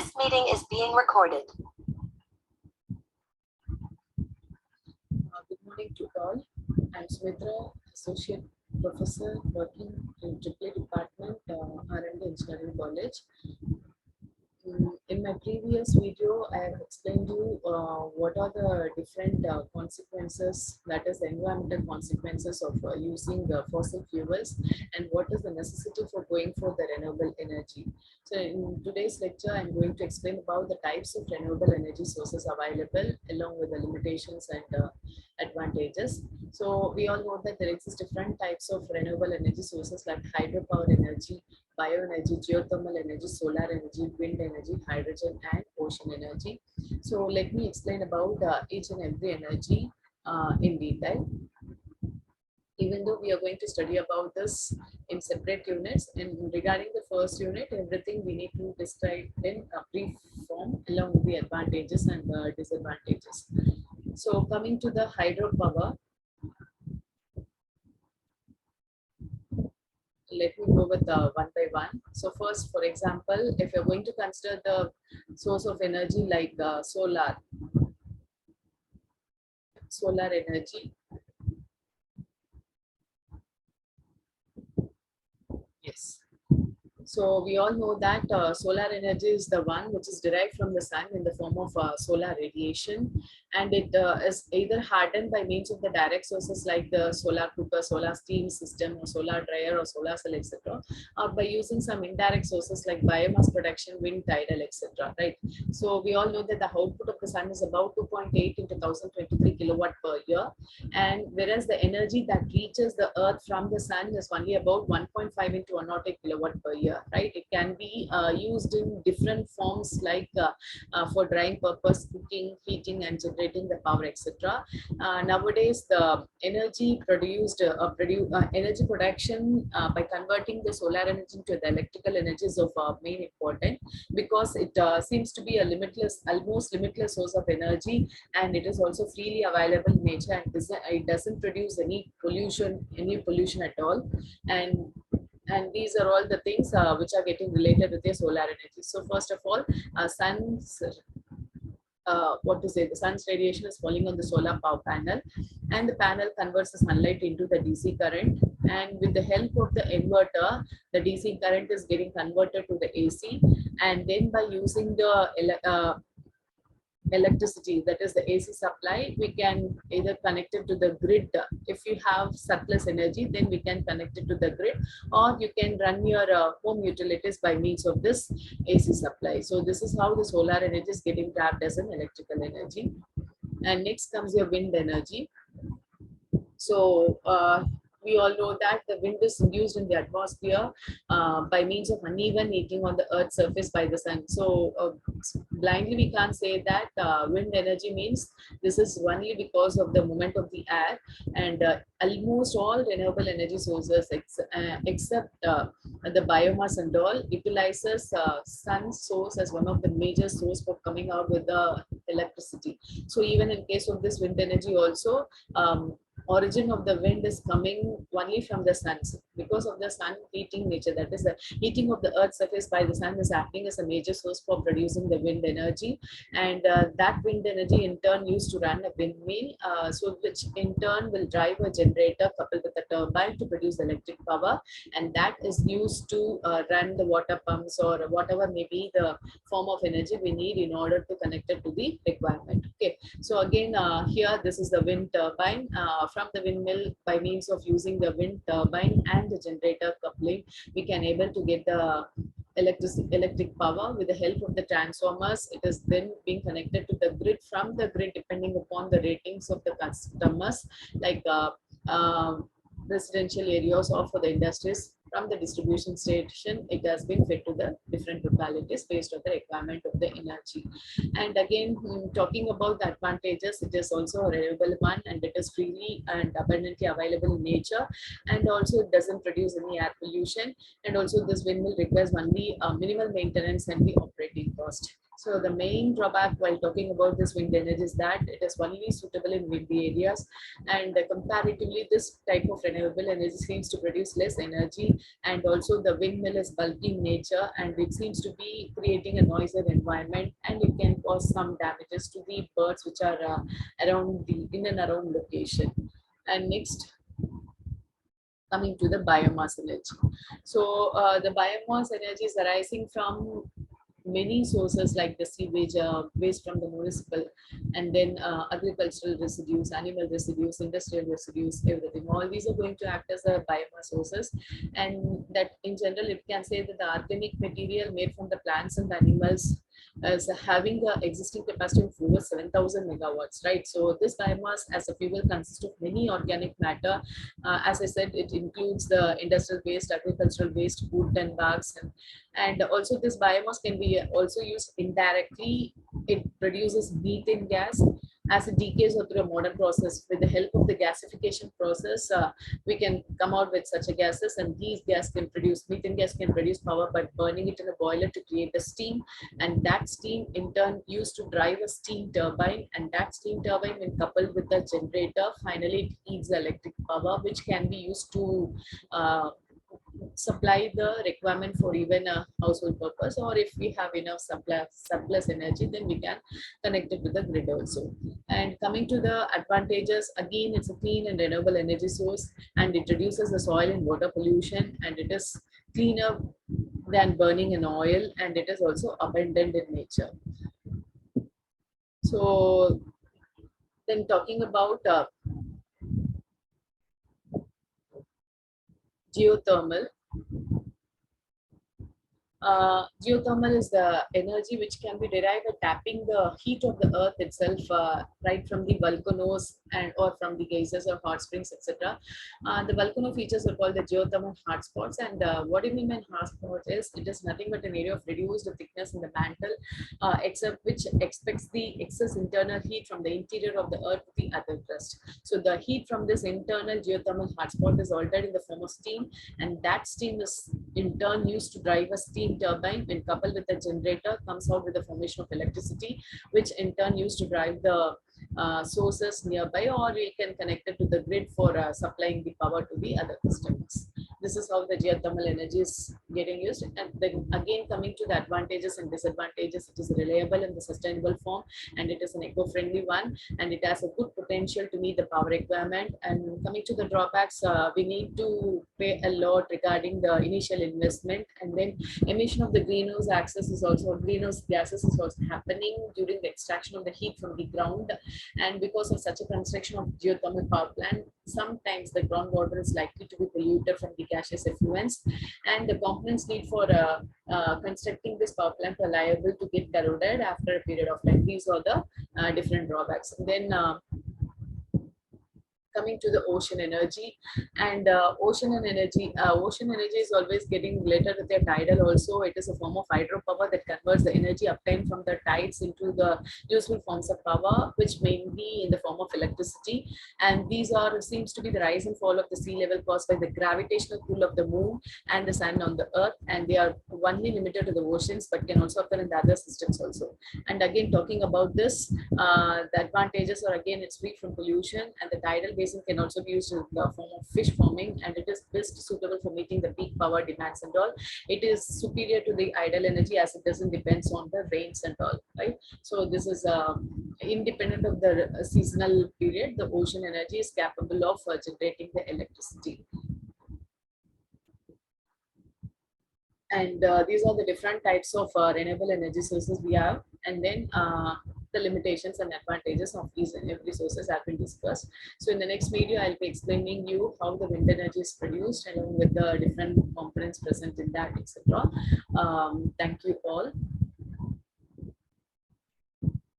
This meeting is being recorded. Good morning to all. I'm Smitra, Associate Professor working in AAA Department, R&D Engineering College. In my previous video, I have explained you what are the different consequences, that is environmental consequences of using fossil fuels, and what is the necessity for going for the renewable energy. So in today's lecture, I'm going to explain about the types of renewable energy sources available along with the limitations and advantages. So we all know that there exist different types of renewable energy sources like hydropower energy, bioenergy, geothermal energy, solar energy, wind energy, hydrogen, and ocean energy. So let me explain about each and every energy in detail. Even though we are going to study about this in separate units, and regarding the first unit, everything we need to describe in a brief form along with the advantages and disadvantages. So coming to the hydropower, let me go with one by one. So first, for example, if you're going to consider the source of energy like solar energy. Yes. So we all know that solar energy is the one which is derived from the sun in the form of solar radiation, and it is either hardened by means of the direct sources like the solar cooker, solar steam system, or solar dryer, or solar cell, etc., or by using some indirect sources like biomass production, wind, tidal, etc. Right. So we all know that the output of the sun is about 2.8 into 1023 kilowatt per year, and whereas the energy that reaches the earth from the sun is only about 1.5 into 108 kilowatt per year. Right, it can be used in different forms like for drying purpose, cooking, heating, and generating the power, etc. Nowadays, the energy produced, energy production by converting the solar energy into the electrical energy is of main important, because it seems to be a limitless, almost limitless source of energy, and it is also freely available in nature, and it doesn't produce any pollution at all, and these are all the things which are getting related with the solar energy. So first of all, the sun's radiation is falling on the solar power panel, and the panel converts the sunlight into the DC current, and with the help of the inverter, the DC current is getting converted to the AC, and then by using the electricity, that is the AC supply, we can either connect it to the grid. If you have surplus energy, then we can connect it to the grid, or you can run your home utilities by means of this AC supply. So this is how the solar energy is getting trapped as an electrical energy. And next comes your wind energy. So we all know that the wind is induced in the atmosphere by means of uneven heating on the Earth's surface by the sun. So blindly we can't say that wind energy means this is only because of the movement of the air, and almost all renewable energy sources except the biomass and all utilizes sun source as one of the major source for coming out with the electricity. So even in case of this wind energy also, origin of the wind is coming only from the sun, because of the sun heating nature, that is the heating of the earth's surface by the sun is acting as a major source for producing the wind energy, and that wind energy in turn used to run a windmill, so which in turn will drive a generator coupled with a turbine to produce electric power, and that is used to run the water pumps or whatever may be the form of energy we need in order to connect it to the requirement. Okay, so again here this is the wind turbine. From the windmill, by means of using the wind turbine and the generator coupling, we can able to get the electric power with the help of the transformers. It is then being connected to the grid. From the grid, depending upon the ratings of the customers, like residential areas or for the industries, from the distribution station, it has been fed to the different localities based on the requirement of the energy. And again, talking about the advantages, it is also a renewable one, and it is freely and abundantly available in nature, and also it doesn't produce any air pollution, and also this windmill requires only minimal maintenance and the operating cost. So the main drawback while talking about this wind energy is that it is only suitable in windy areas, and comparatively this type of renewable energy seems to produce less energy, and also the windmill is bulky in nature, and it seems to be creating a noisy environment, and it can cause some damages to the birds which are around the in and around location. And next, coming to the biomass energy. So the biomass energy is arising from many sources like the sewage, waste from the municipal, and then agricultural residues, animal residues, industrial residues, everything. All these are going to act as a biomass sources, and that in general, it can say that the organic material made from the plants and animals is having the existing capacity of over 7,000 megawatts, right? So this biomass as a fuel consists of many organic matter. As I said, it includes the industrial waste, agricultural waste, wood and bags, and also this biomass can be also used indirectly. It produces methane gas as it decays or through a modern process. With the help of the gasification process, we can come out with such a gases, and these gas can produce, methane gas can produce power by burning it in a boiler to create a steam, and that steam in turn used to drive a steam turbine, and that steam turbine when coupled with the generator, finally it feeds the electric power which can be used to uh, supply the requirement for even a household purpose, or if we have enough surplus energy, then we can connect it to the grid also. And coming to the advantages, again it's a clean and renewable energy source, and it reduces the soil and water pollution, and it is cleaner than burning an oil, and it is also abundant in nature. So then talking about geothermal. Geothermal is the energy which can be derived by tapping the heat of the earth itself, right from the volcanoes and or from the geysers or hot springs, etc. The volcano features are called the geothermal hotspots. And what do you mean by hotspot is it is nothing but an area of reduced thickness in the mantle, except which expects the excess internal heat from the interior of the earth to the other crust. So the heat from this internal geothermal hotspot is altered in the form of steam, and that steam is in turn used to drive a steam turbine. When coupled with a generator, comes out with the formation of electricity, which in turn used to drive the sources nearby, or we can connect it to the grid for supplying the power to the other customers. This is how the geothermal energy is getting used. And then again, coming to the advantages and disadvantages, it is reliable in the sustainable form, and it is an eco-friendly one, and it has a good potential to meet the power requirement. And coming to the drawbacks, we need to pay a lot regarding the initial investment, and then emission of the greenhouse greenhouse gases is also happening during the extraction of the heat from the ground. And because of such a construction of geothermal power plant, sometimes the groundwater is likely to be polluted from the gaseous effluents, and the components need for constructing this power plant are liable to get corroded after a period of time. These are the different drawbacks. And then coming to the ocean energy. And ocean energy is always getting related with the tidal also. It is a form of hydropower that converts the energy obtained from the tides into the useful forms of power, which may be in the form of electricity. And these are seems to be the rise and fall of the sea level caused by the gravitational pull of the moon and the sun on the earth, and they are only limited to the oceans but can also occur in the other systems also. And again, talking about this, the advantages are, again, it's free from pollution, and the tidal basin can also be used in the form of fish farming, and it is best suitable for meeting the peak power demands and all. It is superior to the idle energy as it doesn't depends on the rains and all, right? So this is independent of the seasonal period. The ocean energy is capable of generating the electricity. And these are the different types of renewable energy sources we have, and then the limitations and advantages of these and every sources have been discussed. So in the next video, I'll be explaining you how the wind energy is produced along with the different components present in that, etc. Thank you all.